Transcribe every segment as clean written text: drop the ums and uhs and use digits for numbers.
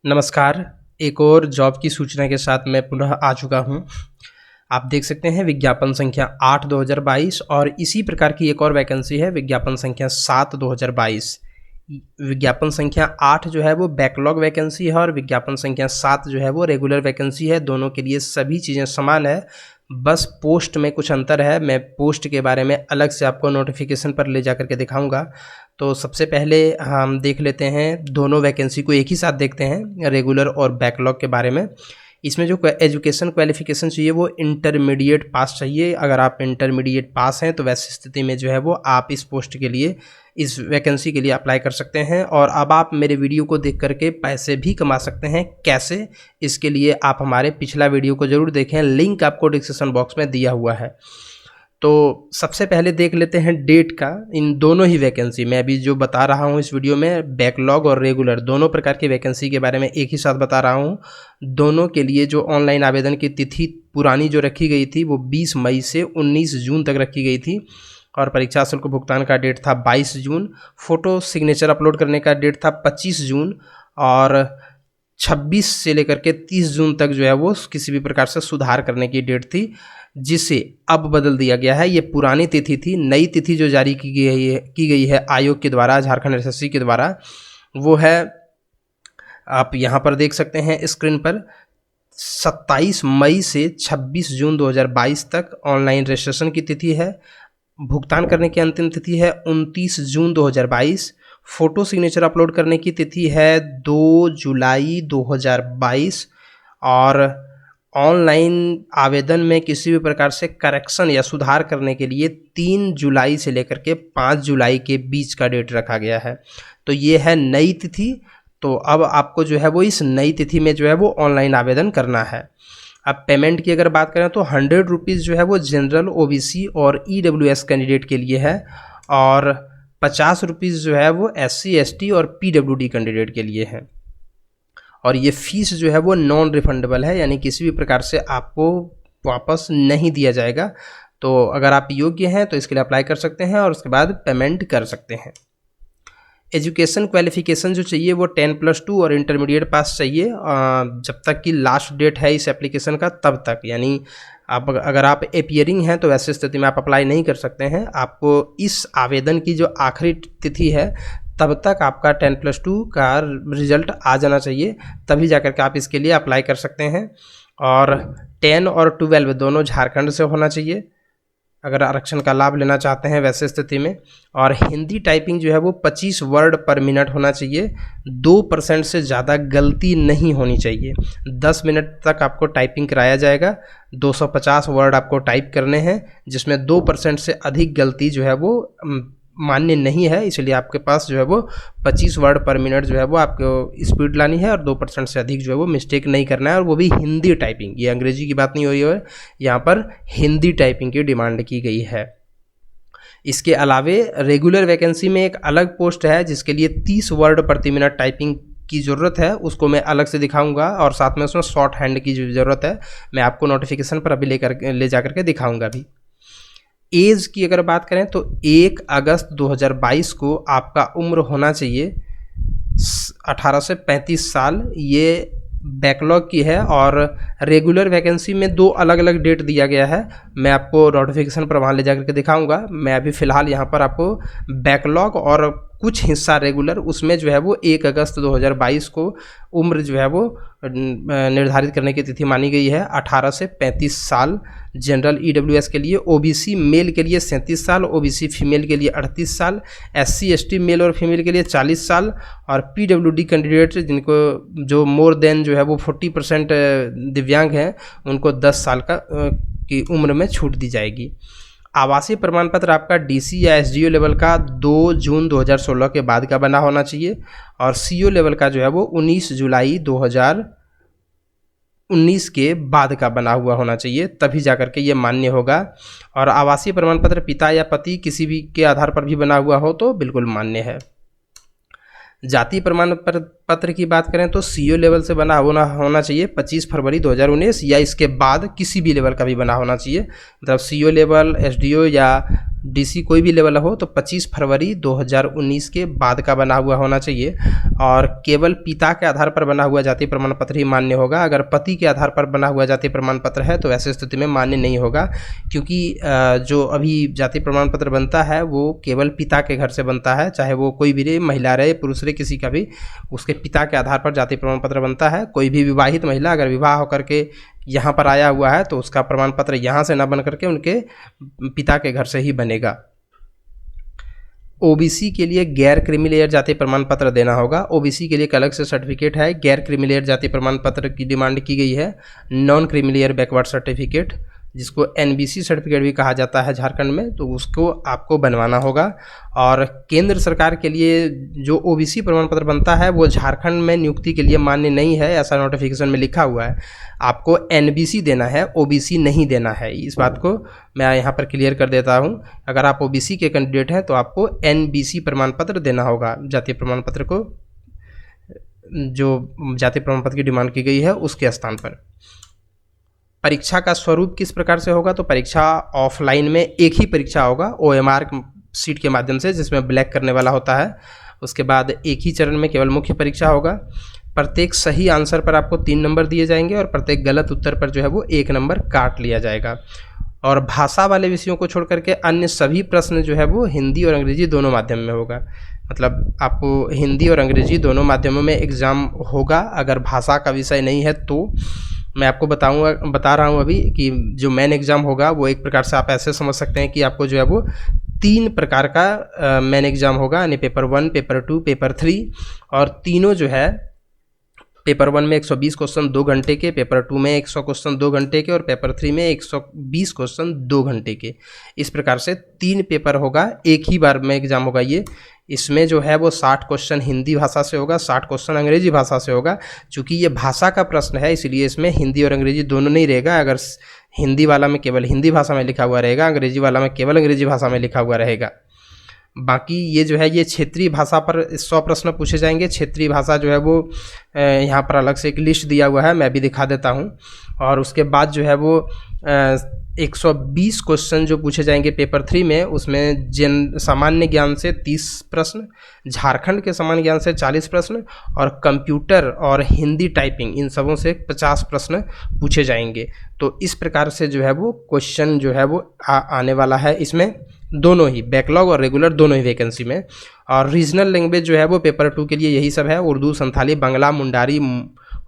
नमस्कार। एक और जॉब की सूचना के साथ मैं पुनः आ चुका हूं। आप देख सकते हैं विज्ञापन संख्या 8/2022 और इसी प्रकार की एक और वैकेंसी है विज्ञापन संख्या 7/2022। विज्ञापन संख्या 8 जो है वो बैकलॉग वैकेंसी है और विज्ञापन संख्या 7 जो है वो रेगुलर वैकेंसी है। दोनों के लिए सभी चीज़ें समान है, बस पोस्ट में कुछ अंतर है। मैं पोस्ट के बारे में अलग से आपको नोटिफिकेशन पर ले जा करके दिखाऊंगा। तो सबसे पहले हम देख लेते हैं, दोनों वैकेंसी को एक ही साथ देखते हैं, रेगुलर और बैकलॉग के बारे में। इसमें जो एजुकेशन क्वालिफिकेशन चाहिए वो इंटरमीडिएट पास चाहिए। अगर आप इंटरमीडिएट पास हैं तो वैसी स्थिति में जो है वो आप इस पोस्ट के लिए, इस वैकेंसी के लिए अप्लाई कर सकते हैं। और अब आप मेरे वीडियो को देख करके पैसे भी कमा सकते हैं। कैसे? इसके लिए आप हमारे पिछला वीडियो को ज़रूर देखें, लिंक आपको डिस्क्रिप्शन बॉक्स में दिया हुआ है। तो सबसे पहले देख लेते हैं डेट का। इन दोनों ही वैकेंसी मैं अभी जो बता रहा हूँ इस वीडियो में, बैकलॉग और रेगुलर दोनों प्रकार की वैकेंसी के बारे में एक ही साथ बता रहा हूँ। दोनों के लिए जो ऑनलाइन आवेदन की तिथि पुरानी जो रखी गई थी वो 20 मई से 19 जून तक रखी गई थी और परीक्षा शुल्क भुगतान का डेट था 22 जून। फ़ोटो सिग्नेचर अपलोड करने का डेट था 25 जून और 26 से लेकर के 30 जून तक जो है वो किसी भी प्रकार से सुधार करने की डेट थी, जिसे अब बदल दिया गया है। ये पुरानी तिथि थी। नई तिथि जो जारी की गई है आयोग के द्वारा, झारखंड एसएससी के द्वारा, वो है, आप यहाँ पर देख सकते हैं स्क्रीन पर, 27 मई से 26 जून 2022 तक ऑनलाइन रजिस्ट्रेशन की तिथि है। भुगतान करने की अंतिम तिथि है 29 जून 2022। फ़ोटो सिग्नेचर अपलोड करने की तिथि है 2 जुलाई 2022 और ऑनलाइन आवेदन में किसी भी प्रकार से करेक्शन या सुधार करने के लिए 3 जुलाई से लेकर के 5 जुलाई के बीच का डेट रखा गया है। तो ये है नई तिथि। तो अब आपको जो है वो इस नई तिथि में जो है वो ऑनलाइन आवेदन करना है। अब पेमेंट की अगर बात करें तो 100 रुपीज़ जो है वो जनरल, ओबीसी और ईडब्ल्यूएस कैंडिडेट के लिए है और 50 रुपीज़ जो है वो एससी, एसटी और पीडब्ल्यूडी कैंडिडेट के लिए है। और ये फ़ीस जो है वो नॉन रिफंडेबल है, यानी किसी भी प्रकार से आपको वापस नहीं दिया जाएगा। तो अगर आप योग्य हैं तो इसके लिए अप्लाई कर सकते हैं और उसके बाद पेमेंट कर सकते हैं। एजुकेशन क्वालिफिकेशन जो चाहिए वो 10+2 और इंटरमीडिएट पास चाहिए जब तक कि लास्ट डेट है इस एप्लीकेशन का तब तक। यानी आप अगर आप एपियरिंग हैं तो वैसी स्थिति में आप अप्लाई नहीं कर सकते हैं। आपको इस आवेदन की जो आखिरी तिथि है तब तक आपका 10+2 का रिजल्ट आ जाना चाहिए, तभी जाकर के आप इसके लिए अप्लाई कर सकते हैं। और 10 और 12 दोनों झारखंड से होना चाहिए अगर आरक्षण का लाभ लेना चाहते हैं वैसे स्थिति में। और हिंदी टाइपिंग जो है वो 25 वर्ड पर मिनट होना चाहिए। 2% से ज़्यादा गलती नहीं होनी चाहिए। 10 मिनट तक आपको टाइपिंग कराया जाएगा। 250 वर्ड आपको टाइप करने हैं, जिसमें 2% से अधिक गलती जो है वो मान्य नहीं है। इसलिए आपके पास जो है वो 25 वर्ड पर मिनट जो है वो आपको स्पीड लानी है और 2% से अधिक जो है वो मिस्टेक नहीं करना है, और वो भी हिंदी टाइपिंग। ये अंग्रेजी की बात नहीं हो रही है, यहाँ पर हिंदी टाइपिंग की डिमांड की गई है। इसके अलावे रेगुलर वैकेंसी में एक अलग पोस्ट है जिसके लिए 30 वर्ड प्रति मिनट टाइपिंग की ज़रूरत है, उसको मैं अलग से दिखाऊंगा और साथ में उसमें शॉर्ट हैंड की जो ज़रूरत है मैं आपको नोटिफिकेशन पर अभी ले जा करके दिखाऊंगा भी। एज की अगर बात करें तो 1 अगस्त 2022 को आपका उम्र होना चाहिए 18 से 35 साल। ये बैकलॉग की है और रेगुलर वैकेंसी में 2 अलग अलग डेट दिया गया है। मैं आपको नोटिफिकेशन पर वहाँ ले जा करके दिखाऊंगा। मैं अभी फ़िलहाल यहाँ पर आपको बैकलॉग और कुछ हिस्सा रेगुलर, उसमें जो है वो 1 अगस्त 2022 को उम्र जो है वो निर्धारित करने की तिथि मानी गई है। 18 से 35 साल जनरल ईडब्ल्यूएस के लिए, ओबीसी मेल के लिए 37 साल, ओबीसी फीमेल के लिए 38 साल, एससी एसटी मेल और फीमेल के लिए 40 साल और पीडब्ल्यूडी कैंडिडेट जिनको जो मोर देन जो है वो 40% दिव्यांग हैं उनको 10 साल की उम्र में छूट दी जाएगी। आवासीय प्रमाण पत्र आपका डीसी या एसडीओ लेवल का 2 जून 2016 के बाद का बना होना चाहिए और सीओ लेवल का जो है वो 19 जुलाई 2019 के बाद का बना हुआ होना चाहिए, तभी जाकर के ये मान्य होगा। और आवासीय प्रमाण पत्र पिता या पति किसी भी के आधार पर भी बना हुआ हो तो बिल्कुल मान्य है। जाति प्रमाण पत्र की बात करें तो सीओ लेवल से बना होना चाहिए 25 फरवरी 2019 या इसके बाद किसी भी लेवल का भी बना होना चाहिए। मतलब सीओ लेवल, एसडीओ या डीसी कोई भी लेवल हो तो 25 फरवरी 2019 के बाद का बना हुआ होना चाहिए। और केवल पिता के आधार पर बना हुआ जाति प्रमाण पत्र ही मान्य होगा। अगर पति के आधार पर बना हुआ जाति प्रमाण पत्र है तो ऐसी स्थिति में मान्य नहीं होगा, क्योंकि जो अभी जाति प्रमाण पत्र बनता है वो केवल पिता के घर से बनता है, चाहे वो कोई भी रहे, महिला रहे, पुरुष रहे, किसी का भी, उसके पिता के आधार पर जाति प्रमाण पत्र बनता है। कोई भी विवाहित महिला अगर विवाह होकर के यहाँ पर आया हुआ है तो उसका प्रमाण पत्र यहाँ से ना बन करके उनके पिता के घर से ही बनेगा। ओबीसी के लिए गैर क्रीमी लेयर जाति प्रमाण पत्र देना होगा। ओबीसी के लिए एक अलग से सर्टिफिकेट है, गैर क्रीमी लेयर जाति प्रमाण पत्र की डिमांड की गई है। Non creamy layer backward certificate, जिसको एनबीसी सर्टिफिकेट भी कहा जाता है झारखंड में, तो उसको आपको बनवाना होगा। और केंद्र सरकार के लिए जो ओबीसी प्रमाण पत्र बनता है वो झारखंड में नियुक्ति के लिए मान्य नहीं है, ऐसा नोटिफिकेशन में लिखा हुआ है। आपको एनबीसी देना है, ओबीसी नहीं देना है। इस बात को मैं यहाँ पर क्लियर कर देता हूँ। अगर आप ओबीसी के कैंडिडेट हैं तो आपको एनबीसी प्रमाण पत्र देना होगा, जातीय प्रमाण पत्र को, जो जातीय प्रमाण पत्र की डिमांड की गई है उसके स्थान पर। परीक्षा का स्वरूप किस प्रकार से होगा, तो परीक्षा ऑफलाइन में एक ही परीक्षा होगा, ओएमआर सीट के माध्यम से, जिसमें ब्लैक करने वाला होता है। उसके बाद एक ही चरण में केवल मुख्य परीक्षा होगा। प्रत्येक सही आंसर पर आपको 3 नंबर दिए जाएंगे और प्रत्येक गलत उत्तर पर जो है वो 1 नंबर काट लिया जाएगा। और भाषा वाले विषयों को छोड़ करके अन्य सभी प्रश्न जो है वो हिंदी और अंग्रेजी दोनों माध्यम में होगा। मतलब आपको हिंदी और अंग्रेजी दोनों माध्यमों में एग्ज़ाम होगा। अगर भाषा का विषय नहीं है तो मैं आपको बता रहा हूँ अभी कि जो मेन एग्ज़ाम होगा वो एक प्रकार से आप ऐसे समझ सकते हैं कि आपको जो है वो 3 प्रकार का मेन एग्ज़ाम होगा, यानी पेपर 1, पेपर 2, पेपर 3। और तीनों जो है, पेपर 1 में 120 क्वेश्चन 2 घंटे के, पेपर 2 में 100 क्वेश्चन 2 घंटे के और पेपर 3 में 120 क्वेश्चन 2 घंटे के। इस प्रकार से 3 पेपर होगा, एक ही बार में एग्ज़ाम होगा ये। इसमें जो है वो 60 क्वेश्चन हिंदी भाषा से होगा, 60 क्वेश्चन अंग्रेजी भाषा से होगा। चूँकि ये भाषा का प्रश्न है इसलिए इसमें हिंदी और अंग्रेजी दोनों नहीं रहेगा। अगर हिंदी वाला में केवल हिंदी भाषा में लिखा हुआ रहेगा, अंग्रेजी वाला में केवल अंग्रेजी भाषा में लिखा हुआ रहेगा। बाकी ये जो है ये क्षेत्रीय भाषा पर 100 प्रश्न पूछे जाएंगे। क्षेत्रीय भाषा जो है वो यहाँ पर अलग से एक लिस्ट दिया हुआ है, मैं भी दिखा देता हूँ। और उसके बाद जो है वो 120 क्वेश्चन जो पूछे जाएंगे पेपर 3 में, उसमें सामान्य ज्ञान से 30 प्रश्न, झारखंड के सामान्य ज्ञान से 40 प्रश्न और कंप्यूटर और हिंदी टाइपिंग, इन सबों से 50 प्रश्न पूछे जाएंगे। तो इस प्रकार से जो है वो क्वेश्चन जो है वो आने वाला है इसमें, दोनों ही बैकलॉग और रेगुलर दोनों ही वैकेंसी में। और रीजनल लैंग्वेज जो है वो पेपर 2 के लिए यही सब है, उर्दू, संथाली, बांग्ला, मुंडारी,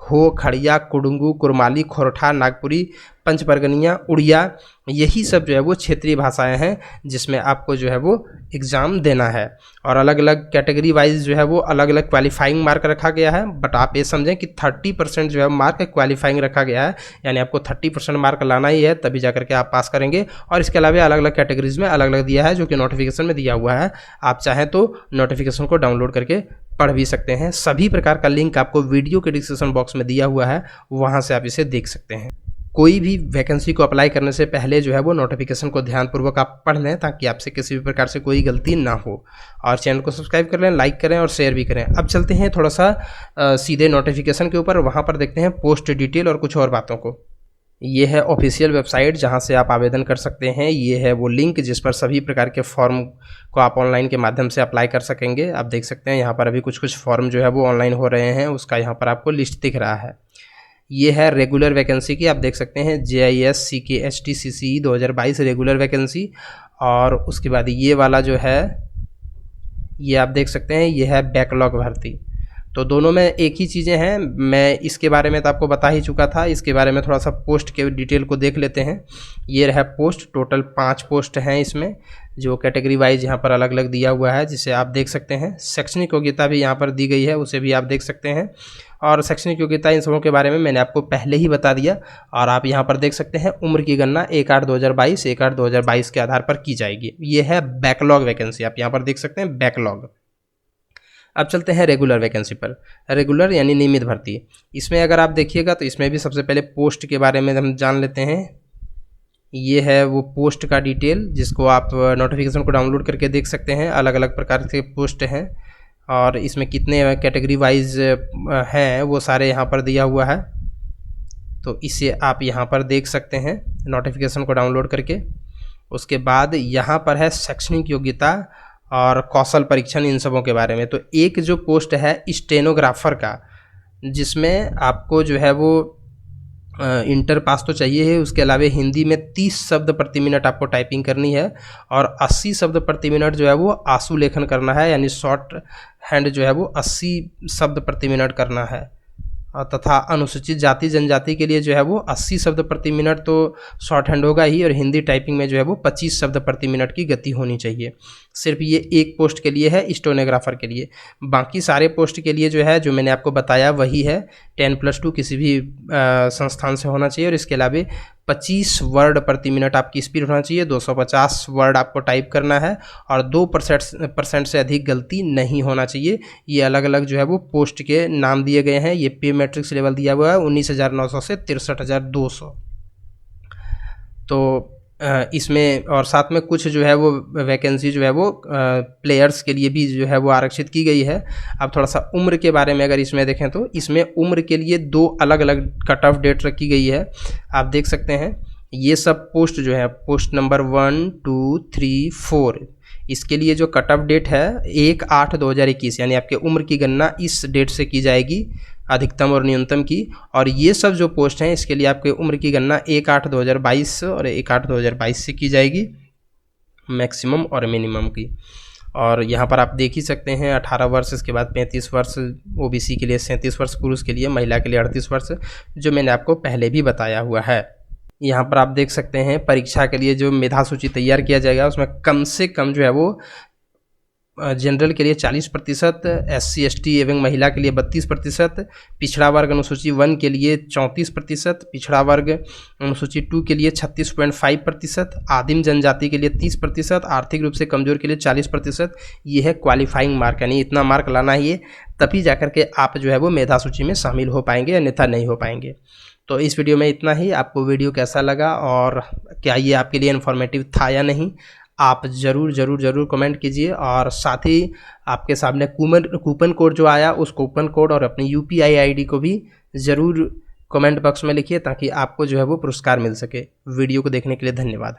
हो, खड़िया, कुडुंगू, कुरमाली, खोरठा, नागपुरी, पंचपरगनिया, उड़िया, यही सब जो है वो क्षेत्रीय भाषाएं हैं जिसमें आपको जो है वो एग्ज़ाम देना है। और अलग अलग कैटेगरी वाइज जो है वो अलग अलग क्वालिफाइंग मार्क रखा गया है। बट आप ये समझें कि 30% जो है मार्क क्वालिफाइंग रखा गया है, यानी आपको 30% मार्क लाना ही है तभी जा करके आप पास करेंगे। और इसके अलावा अलग अलग कैटेगरीज में अलग अलग दिया है जो कि नोटिफिकेशन में दिया हुआ है। आप चाहें तो नोटिफिकेशन को डाउनलोड करके पढ़ भी सकते हैं। सभी प्रकार का लिंक आपको वीडियो के डिस्क्रिप्शन बॉक्स में दिया हुआ है, वहाँ से आप इसे देख सकते हैं। कोई भी वैकेंसी को अप्लाई करने से पहले जो है वो नोटिफिकेशन को ध्यानपूर्वक आप पढ़ लें ताकि आपसे किसी भी प्रकार से कोई गलती ना हो। और चैनल को सब्सक्राइब कर लें, लाइक करें और शेयर भी करें। अब चलते हैं थोड़ा सा सीधे नोटिफिकेशन के ऊपर, वहाँ पर देखते हैं पोस्ट डिटेल और कुछ और बातों को। ये है ऑफिशियल वेबसाइट जहाँ से आप आवेदन कर सकते हैं। ये है वो लिंक जिस पर सभी प्रकार के फॉर्म को आप ऑनलाइन के माध्यम से अप्लाई कर सकेंगे। आप देख सकते हैं यहाँ पर अभी कुछ फॉर्म जो है वो ऑनलाइन हो रहे हैं, उसका यहाँ पर आपको लिस्ट दिख रहा है। ये है रेगुलर वैकेंसी की, आप देख सकते हैं JIS CKST CCE 2022 regular vacancy. और उसके बाद ये वाला जो है ये आप देख सकते हैं, ये है बैकलॉग भर्ती। तो दोनों में एक ही चीज़ें हैं। मैं इसके बारे में तो आपको बता ही चुका था, इसके बारे में थोड़ा सा पोस्ट के डिटेल को देख लेते हैं। ये रहा पोस्ट, टोटल 5 पोस्ट हैं इसमें, जो कैटेगरी वाइज यहाँ पर अलग अलग दिया हुआ है, जिसे आप देख सकते हैं। शैक्षणिक योग्यता भी यहाँ पर दी गई है, उसे भी आप देख सकते हैं। और शैक्षणिक योग्यता इन सबों के बारे में मैंने आपको पहले ही बता दिया। और आप यहाँ पर देख सकते हैं उम्र की गणना 1/8/2022 1/8/2022 के आधार पर की जाएगी। ये है बैकलॉग वैकेंसी, आप यहाँ पर देख सकते हैं बैकलॉग। अब चलते हैं रेगुलर वैकेंसी पर। रेगुलर यानी नियमित भर्ती, इसमें अगर आप देखिएगा तो इसमें भी सबसे पहले पोस्ट के बारे में हम जान लेते हैं। ये है वो पोस्ट का डिटेल जिसको आप नोटिफिकेशन को डाउनलोड करके देख सकते हैं। अलग अलग प्रकार के पोस्ट हैं और इसमें कितने कैटेगरी वाइज हैं वो सारे यहाँ पर दिया हुआ है। तो इसे आप यहाँ पर देख सकते हैं नोटिफिकेशन को डाउनलोड करके। उसके बाद यहाँ पर है शैक्षणिक योग्यता और कौशल परीक्षण, इन सबों के बारे में। तो एक जो पोस्ट है स्टेनोग्राफर का, जिसमें आपको जो है वो इंटर पास तो चाहिए है, उसके अलावा हिंदी में 30 शब्द प्रति मिनट आपको टाइपिंग करनी है और 80 शब्द प्रति मिनट जो है वो आंसू लेखन करना है, यानी शॉर्ट हैंड जो है वो 80 शब्द प्रति मिनट करना है। तथा अनुसूचित जाति जनजाति के लिए जो है वो 80 शब्द प्रति मिनट तो शॉर्ट हैंड होगा ही, और हिंदी टाइपिंग में जो है वो 25 शब्द प्रति मिनट की गति होनी चाहिए। सिर्फ ये एक पोस्ट के लिए है, स्टेनोग्राफर के लिए। बाकी सारे पोस्ट के लिए जो है, जो मैंने आपको बताया वही है, 10+2 किसी भी संस्थान से होना चाहिए, और इसके अलावा 25 वर्ड प्रति मिनट आपकी स्पीड होना चाहिए, 250 वर्ड आपको टाइप करना है, और 2% से अधिक गलती नहीं होना चाहिए। ये अलग अलग जो है वो पोस्ट के नाम दिए गए हैं। ये पे मैट्रिक्स लेवल दिया हुआ है 19,900 से 63,200। तो इसमें और साथ में कुछ जो है वो वैकेंसी जो है वो प्लेयर्स के लिए भी जो है वो आरक्षित की गई है। अब थोड़ा सा उम्र के बारे में अगर इसमें देखें तो इसमें उम्र के लिए 2 अलग अलग कट ऑफ डेट रखी गई है। आप देख सकते हैं ये सब पोस्ट जो है, पोस्ट नंबर 1, 2, 3, 4, इसके लिए जो कट ऑफ डेट है 1/8/2021, यानी आपके उम्र की गणना इस डेट से की जाएगी, अधिकतम और न्यूनतम की। और ये सब जो पोस्ट हैं इसके लिए आपके उम्र की गणना 1/8/2022 और 1/8/2022 से की जाएगी, मैक्सिमम और मिनिमम की। और यहाँ पर आप देख ही सकते हैं 18 वर्ष, इसके बाद 35 वर्ष ओबीसी के लिए, 37 वर्ष पुरुष के लिए, महिला के लिए 38 वर्ष, जो मैंने आपको पहले भी बताया हुआ है। यहाँ पर आप देख सकते हैं परीक्षा के लिए जो मेधा सूची तैयार किया जाएगा उसमें कम से कम जो है वो जनरल के लिए 40%, SC ST एवं महिला के लिए 32%, पिछड़ा वर्ग अनुसूची 1 के लिए 34%, पिछड़ा वर्ग अनुसूची 2 के लिए 36.5%, आदिम जनजाति के लिए 30%, आर्थिक रूप से कमजोर के लिए 40%। ये है क्वालिफाइंग मार्क, यानी इतना मार्क लाना ही है, तभी जाकर के आप जो है वो मेधा सूची में शामिल हो पाएंगे, अन्यथा नहीं हो पाएंगे। तो इस वीडियो में इतना ही। आपको वीडियो कैसा लगा और क्या ये आपके लिए इन्फॉर्मेटिव था या नहीं, आप ज़रूर कमेंट कीजिए। और साथ ही आपके सामने कूपन कोड जो आया, उस कूपन कोड और अपनी UPI ID को भी ज़रूर कमेंट बॉक्स में लिखिए, ताकि आपको जो है वो पुरस्कार मिल सके। वीडियो को देखने के लिए धन्यवाद।